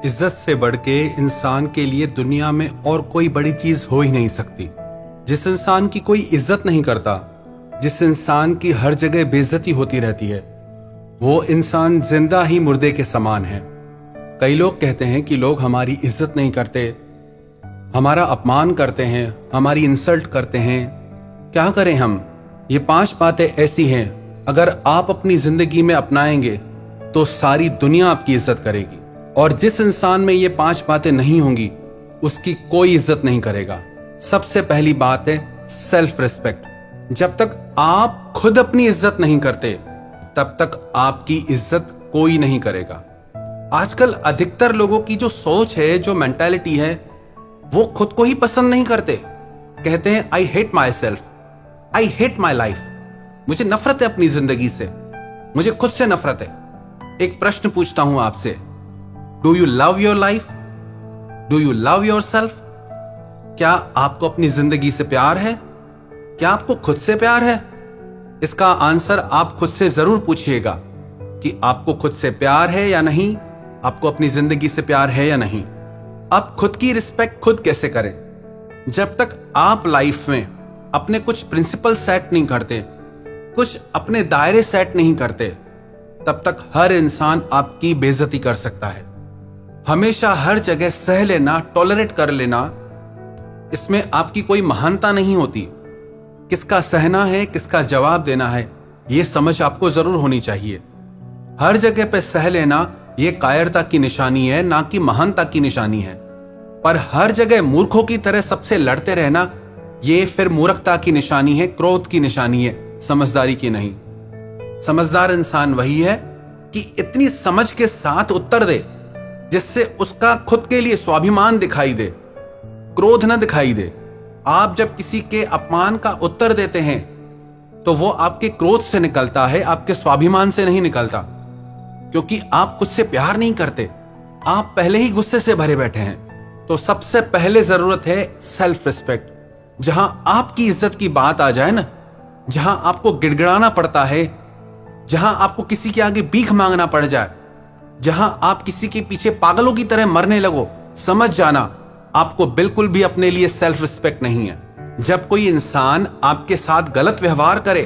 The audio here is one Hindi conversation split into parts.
इज्जत से बढ़ के इंसान के लिए दुनिया में और कोई बड़ी चीज हो ही नहीं सकती। जिस इंसान की कोई इज्जत नहीं करता, जिस इंसान की हर जगह बेइज्जती होती रहती है, वो इंसान जिंदा ही मुर्दे के समान है। कई लोग कहते हैं कि लोग हमारी इज्जत नहीं करते, हमारा अपमान करते हैं, हमारी इंसल्ट करते हैं। क्या करें हम? ये 5 बातें ऐसी हैं, अगर आप अपनी जिंदगी में अपनाएंगे तो सारी दुनिया आपकी इज्जत करेगी। और जिस इंसान में ये 5 बातें नहीं होंगी, उसकी कोई इज्जत नहीं करेगा। सबसे पहली बात है सेल्फ रिस्पेक्ट। जब तक आप खुद अपनी इज्जत नहीं करते, तब तक आपकी इज्जत कोई नहीं करेगा। आजकल अधिकतर लोगों की जो सोच है, जो मेंटालिटी है, वो खुद को ही पसंद नहीं करते। कहते हैं I hate my self, I hate my life. मुझे नफरत है अपनी जिंदगी से, मुझे खुद से नफरत है। एक प्रश्न पूछता हूं आपसे, do you love your life? Do you love your self? क्या आपको अपनी जिंदगी से प्यार है? क्या आपको खुद से प्यार है? इसका आंसर आप खुद से जरूर पूछिएगा कि आपको खुद से प्यार है या नहीं, आपको अपनी जिंदगी से प्यार है या नहीं। अब खुद की रिस्पेक्ट खुद कैसे करें? जब तक आप लाइफ में अपने कुछ प्रिंसिपल सेट नहीं करते, कुछ अपने दायरे सेट नहीं करते, तब तक हर इंसान आपकी बेइज्जती कर सकता है। हमेशा हर जगह सह लेना, टॉलरेट कर लेना, इसमें आपकी कोई महानता नहीं होती। किसका सहना है, किसका जवाब देना है, यह समझ आपको जरूर होनी चाहिए। हर जगह पे सह लेना यह कायरता की निशानी है, ना कि महानता की निशानी है। पर हर जगह मूर्खों की तरह सबसे लड़ते रहना, यह फिर मूर्खता की निशानी है, क्रोध की निशानी है, समझदारी की नहीं। समझदार इंसान वही है कि इतनी समझ के साथ उत्तर दे जिससे उसका खुद के लिए स्वाभिमान दिखाई दे, क्रोध न दिखाई दे। आप जब किसी के अपमान का उत्तर देते हैं तो वो आपके क्रोध से निकलता है, आपके स्वाभिमान से नहीं निकलता। क्योंकि आप खुद से प्यार नहीं करते, आप पहले ही गुस्से से भरे बैठे हैं। तो सबसे पहले जरूरत है सेल्फ रिस्पेक्ट। जहां आपकी इज्जत की बात आ जाए ना, जहां आपको गिड़गिड़ाना पड़ता है, जहां आपको किसी के आगे भीख मांगना पड़ जाए, जहां आप किसी के पीछे पागलों की तरह मरने लगो, समझ जाना आपको बिल्कुल भी अपने लिए सेल्फ रिस्पेक्ट नहीं है। जब कोई इंसान आपके साथ गलत व्यवहार करे,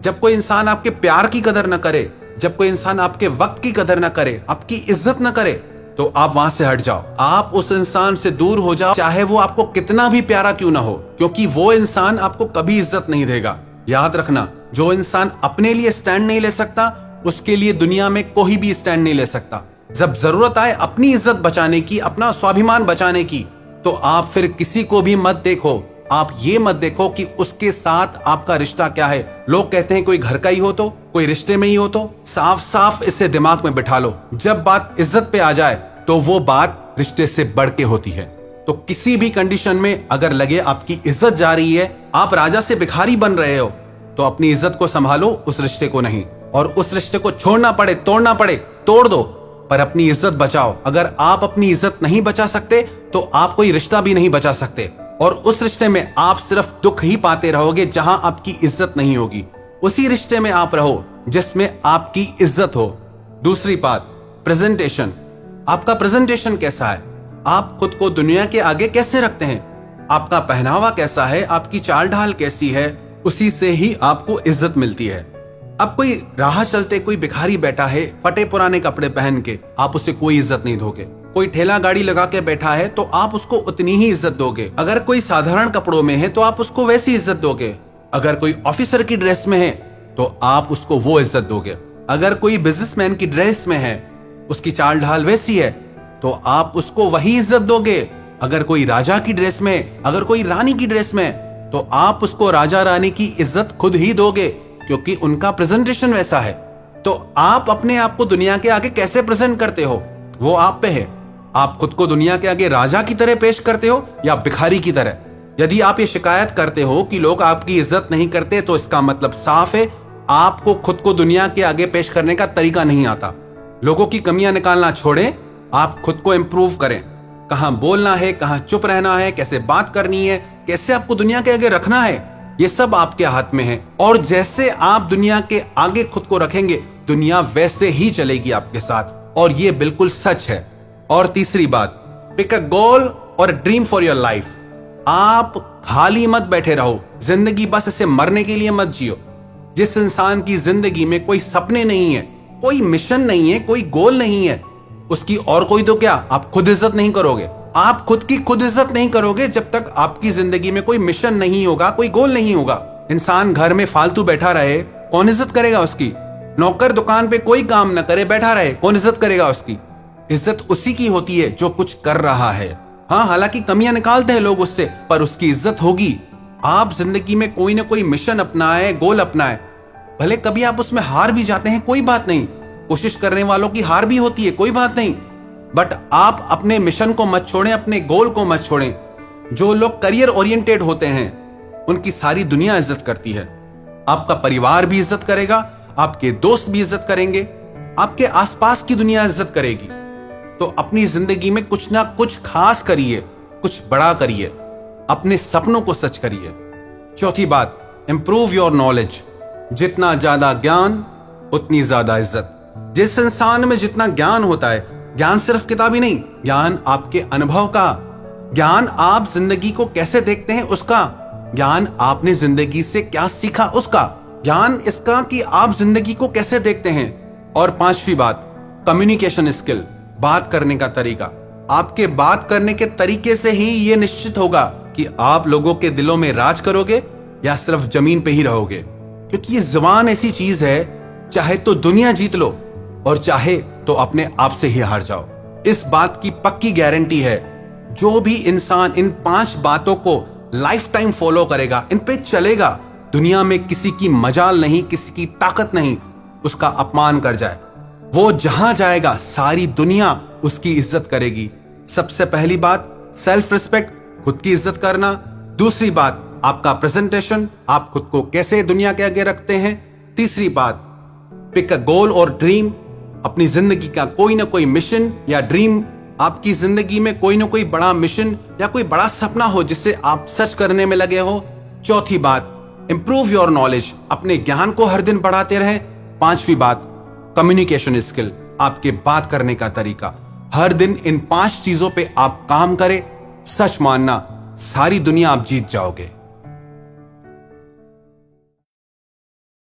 जब कोई इंसान आपके प्यार की कदर न करे, जब कोई इंसान आपके वक्त की कदर न करे, आपकी इज्जत न करे, तो आप वहां से हट जाओ। आप उस इंसान से दूर हो जाओ, चाहे वो आपको कितना भी प्यारा क्यों ना हो, क्योंकि वो इंसान आपको कभी इज्जत नहीं देगा। याद रखना, जो इंसान अपने लिए स्टैंड नहीं ले सकता, उसके लिए दुनिया में कोई भी स्टैंड नहीं ले सकता। जब जरूरत आए अपनी इज्जत बचाने की, अपना स्वाभिमान बचाने की, तो आप फिर किसी को भी मत देखो। आप ये मत देखो कि उसके साथ आपका रिश्ता क्या है। लोग कहते हैं कोई घर का ही हो तो, कोई रिश्ते में ही हो तो। साफ साफ इसे दिमाग में बिठा लो, जब बात इज्जत पे आ जाए तो वो बात रिश्ते से बढ़ के होती है। तो किसी भी कंडीशन में अगर लगे आपकी इज्जत जा रही है, आप राजा से भिखारी बन रहे हो, तो अपनी इज्जत को संभालो, उस रिश्ते को नहीं। और उस रिश्ते को छोड़ना पड़े, तोड़ना पड़े, तोड़ दो, पर अपनी इज्जत बचाओ। अगर आप अपनी इज्जत नहीं बचा सकते तो आप कोई रिश्ता भी नहीं बचा सकते, और उस रिश्ते में आप सिर्फ दुख ही पाते रहोगे। जहां आपकी इज्जत नहीं होगी, उसी रिश्ते में आप रहो जिसमें आपकी इज्जत हो। दूसरी बात, प्रेजेंटेशन। आपका प्रेजेंटेशन कैसा है? आप खुद को दुनिया के आगे कैसे रखते हैं? आपका पहनावा कैसा है? आपकी चाल ढाल कैसी है? उसी से ही आपको इज्जत मिलती है। अब कोई राह चलते कोई भिखारी बैठा है फटे पुराने कपड़े पहन के, आप उसे कोई इज्जत नहीं दोगे। कोई ठेला गाड़ी लगा के बैठा है तो आप उसको उतनी ही इज्जत दोगे। अगर कोई साधारण कपड़ों में है तो आप उसको वैसी इज्जत दोगे। अगर कोई ऑफिसर की ड्रेस में है तो आप उसको वो इज्जत दोगे। अगर कोई बिजनेसमैन की ड्रेस में है, उसकी चाल ढाल वैसी है, तो आप उसको वही इज्जत दोगे। अगर कोई राजा की ड्रेस में, अगर कोई रानी की ड्रेस में, तो आप उसको राजा रानी की इज्जत खुद ही दोगे, क्योंकि उनका प्रेजेंटेशन वैसा है। तो आप अपने आप को दुनिया के आगे कैसे प्रेजेंट करते हो, वो आप पे है। आप खुद को दुनिया के आगे राजा की तरह पेश करते हो या भिखारी की तरह? यदि आप ये शिकायत करते हो कि लोग आपकी इज्जत नहीं करते, तो इसका मतलब साफ है, आपको खुद को दुनिया के आगे पेश करने का तरीका नहीं आता। लोगों की कमियां निकालना छोड़ें, आप खुद को इंप्रूव करें। कहां बोलना है, कहां चुप रहना है, कैसे बात करनी है, कैसे आपको दुनिया के आगे रखना है, ये सब आपके हाथ में है। और जैसे आप दुनिया के आगे खुद को रखेंगे, दुनिया वैसे ही चलेगी आपके साथ। और ये बिल्कुल सच है। और तीसरी बात, पिक अ गोल और ड्रीम फॉर योर लाइफ। आप खाली मत बैठे रहो, जिंदगी बस इसे मरने के लिए मत जियो। जिस इंसान की जिंदगी में कोई सपने नहीं है, कोई मिशन नहीं है, कोई गोल नहीं है, उसकी और कोई तो क्या, आप खुद इज्जत नहीं करोगे। आप खुद की खुद इज्जत नहीं करोगे जब तक आपकी जिंदगी में कोई मिशन नहीं होगा, कोई गोल नहीं होगा। इंसान घर में फालतू बैठा रहे, कौन इज्जत करेगा उसकी? नौकर दुकान पे कोई काम ना करे, बैठा रहे, कौन इज्जत करेगा उसकी? इज्जत उसी की होती है जो कुछ कर रहा है। हाँ, हालांकि कमियां निकालते हैं लोग उससे, पर उसकी इज्जत होगी। आप जिंदगी में कोई ना कोई मिशन अपनाए, गोल अपनाए, भले कभी आप उसमें हार भी जाते हैं, कोई बात नहीं। कोशिश करने वालों की हार भी होती है, कोई बात नहीं। बट आप अपने मिशन को मत छोड़ें, अपने गोल को मत छोड़ें। जो लोग करियर ओरिएंटेड होते हैं उनकी सारी दुनिया इज्जत करती है। आपका परिवार भी इज्जत करेगा, आपके दोस्त भी इज्जत करेंगे, आपके आसपास की दुनिया इज्जत करेगी। तो अपनी जिंदगी में कुछ ना कुछ खास करिए, कुछ बड़ा करिए, अपने सपनों को सच करिए। चौथी बात, इंप्रूव योर नॉलेज। जितना ज्यादा ज्ञान उतनी ज्यादा इज्जत। जिस इंसान में जितना ज्ञान होता है, ज्ञान सिर्फ किताबी नहीं, ज्ञान आपके अनुभव का, ज्ञान आप जिंदगी को कैसे देखते हैं उसका, ज्ञान आपने जिंदगी से क्या सीखा उसका, ज्ञान इसका कि आप जिंदगी को कैसे देखते हैं। और पांचवी बात, कम्युनिकेशन स्किल, बात करने का तरीका। आपके बात करने के तरीके से ही यह निश्चित होगा कि आप लोगों के दिलों में राज करोगे या सिर्फ जमीन पे ही रहोगे। क्योंकि ये जुबान ऐसी चीज है, चाहे तो दुनिया जीत लो और चाहे तो अपने आप से ही हार जाओ। इस बात की पक्की गारंटी है, जो भी इंसान इन 5 बातों को लाइफ टाइम फॉलो करेगा, इन पे चलेगा, दुनिया में किसी की मजाल नहीं, किसी की ताकत नहीं उसका अपमान कर जाए। वो जहां जाएगा सारी दुनिया उसकी इज्जत करेगी। सबसे पहली बात, सेल्फ रिस्पेक्ट, खुद की इज्जत करना। दूसरी बात, आपका प्रेजेंटेशन, आप खुद को कैसे दुनिया के आगे रखते हैं। तीसरी बात, पिक अ गोल और ड्रीम, अपनी जिंदगी का कोई ना कोई मिशन या ड्रीम, आपकी जिंदगी में कोई ना कोई बड़ा मिशन या कोई बड़ा सपना हो जिससे आप सच करने में लगे हो। चौथी बात, इंप्रूव योर नॉलेज, अपने ज्ञान को हर दिन बढ़ाते रहें। पांचवी बात, कम्युनिकेशन स्किल, आपके बात करने का तरीका। हर दिन इन 5 चीजों पे आप काम करें, सच मानना सारी दुनिया आप जीत जाओगे।